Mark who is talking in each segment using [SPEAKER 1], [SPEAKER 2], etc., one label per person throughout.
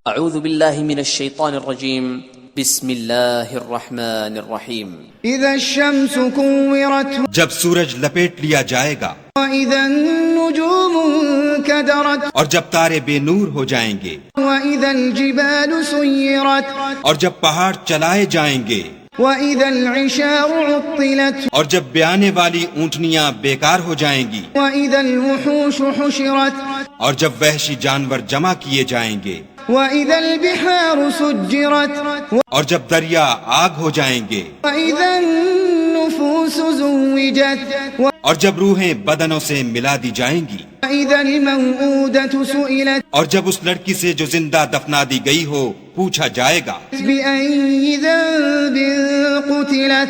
[SPEAKER 1] اعوذ باللہ من الشیطان الرجیم بسم اللہ الرحمن الرحیم
[SPEAKER 2] اذا الشمس كورت
[SPEAKER 3] جب سورج لپیٹ لیا جائے گا،
[SPEAKER 2] واذا النجوم انكدرت
[SPEAKER 3] اور جب تارے بے نور ہو جائیں گے،
[SPEAKER 2] واذا الجبال سيرت
[SPEAKER 3] اور جب پہاڑ چلائے جائیں گے،
[SPEAKER 2] واذا العشار عطلت
[SPEAKER 3] اور جب بیانے والی اونٹنیاں بیکار ہو جائیں گی،
[SPEAKER 2] واذا الوحوش حشرت
[SPEAKER 3] اور جب وحشی جانور جمع کیے جائیں گے،
[SPEAKER 2] واذا البحار سجرت
[SPEAKER 3] اور جب دریا آگ ہو جائیں گے،
[SPEAKER 2] واذا النفوس زوجت
[SPEAKER 3] اور جب روحیں بدنوں سے ملا دی جائیں گی،
[SPEAKER 2] واذا الموءودة سئلت
[SPEAKER 3] اور جب اس لڑکی سے جو زندہ دفنا دی گئی ہو پوچھا جائے گا
[SPEAKER 2] بأي ذنب قتلت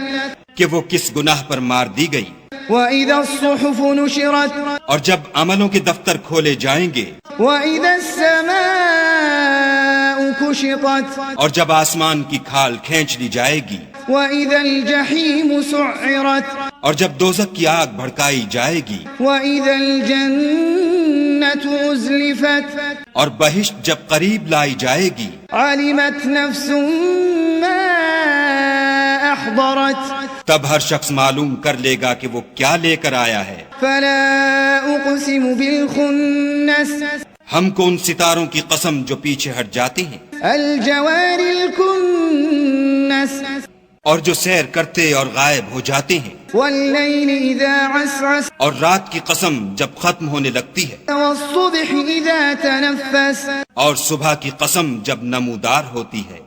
[SPEAKER 3] کہ وہ کس گناہ پر مار دی گئی،
[SPEAKER 2] وإذا الصحف نشرت
[SPEAKER 3] اور جب عملوں کے دفتر کھولے جائیں گے،
[SPEAKER 2] وإذا السماء كشطت
[SPEAKER 3] اور جب آسمان کی کھال کھینچ لی جائے گی،
[SPEAKER 2] وإذا الجحيم سعرت
[SPEAKER 3] اور جب دوزخ کی آگ بھڑکائی جائے گی،
[SPEAKER 2] وإذا الجنة أزلفت
[SPEAKER 3] اور بہشت جب قریب لائی جائے گی،
[SPEAKER 2] علمت نفس ما أحضرت
[SPEAKER 3] تب ہر شخص معلوم کر لے گا کہ وہ کیا لے کر آیا ہے۔
[SPEAKER 2] فلا أقسم بالخنس
[SPEAKER 3] ہم کو ان ستاروں کی قسم جو پیچھے ہٹ جاتے ہیں
[SPEAKER 2] الجوار الكنس
[SPEAKER 3] اور جو سیر کرتے اور غائب ہو جاتے ہیں،
[SPEAKER 2] والليل إذا عسعس
[SPEAKER 3] اور رات کی قسم جب ختم ہونے لگتی ہے،
[SPEAKER 2] والصبح إذا تنفس
[SPEAKER 3] اور صبح کی قسم جب نمودار ہوتی ہے۔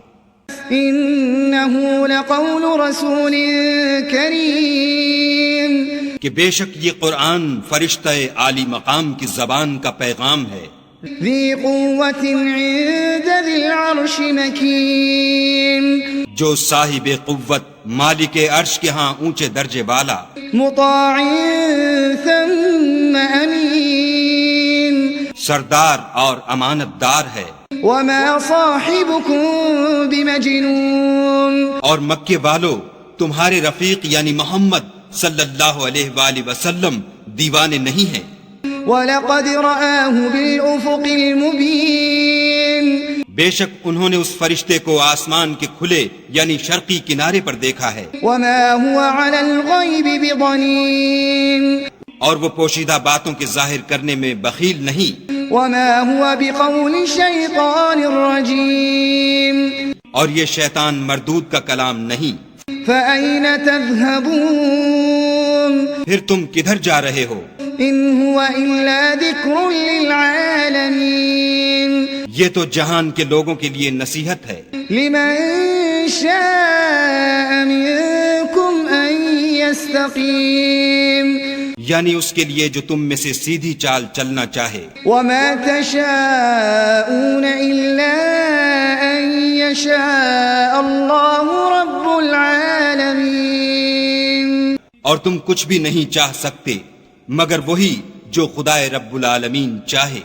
[SPEAKER 2] إنه لقول رسول كريم
[SPEAKER 3] کہ بے شک یہ قرآن فرشتہ عالی مقام کی زبان کا پیغام ہے،
[SPEAKER 2] ذي قوة عند ذي العرش مكين
[SPEAKER 3] جو صاحب قوت مالک عرش کے ہاں اونچے درجے والا،
[SPEAKER 2] مطاع ثم أمين
[SPEAKER 3] سردار اور امانت دار ہے۔
[SPEAKER 2] وما صاحبكم بمجنون
[SPEAKER 3] اور مکے والو تمہارے رفیق یعنی محمد صلی اللہ علیہ وآلہ وسلم دیوانے نہیں ہیں،
[SPEAKER 2] ولقد رآه بالأفق المبين
[SPEAKER 3] بے شک انہوں نے اس فرشتے کو آسمان کے کھلے یعنی شرقی کنارے پر دیکھا ہے،
[SPEAKER 2] وما هو على الغيب بضنين
[SPEAKER 3] اور وہ پوشیدہ باتوں کے ظاہر کرنے میں بخیل نہیں،
[SPEAKER 2] وما هو بقول الشيطان الرجيم
[SPEAKER 3] اور یہ شیطان مردود کا کلام نہیں۔
[SPEAKER 2] فأين تذهبون
[SPEAKER 3] پھر تم کدھر جا رہے ہو؟
[SPEAKER 2] إن هو إلا ذكر للعالمين
[SPEAKER 3] یہ تو جہان کے لوگوں کے لیے نصیحت ہے،
[SPEAKER 2] لمن شاء منكم أن يستقيم
[SPEAKER 3] یعنی اس کے لیے جو تم میں سے سیدھی چال چلنا چاہے۔
[SPEAKER 2] وما تشاءون إلا أن يشاء الله رب العالمين
[SPEAKER 3] اور تم کچھ بھی نہیں چاہ سکتے مگر وہی جو خدائے رب العالمین چاہے۔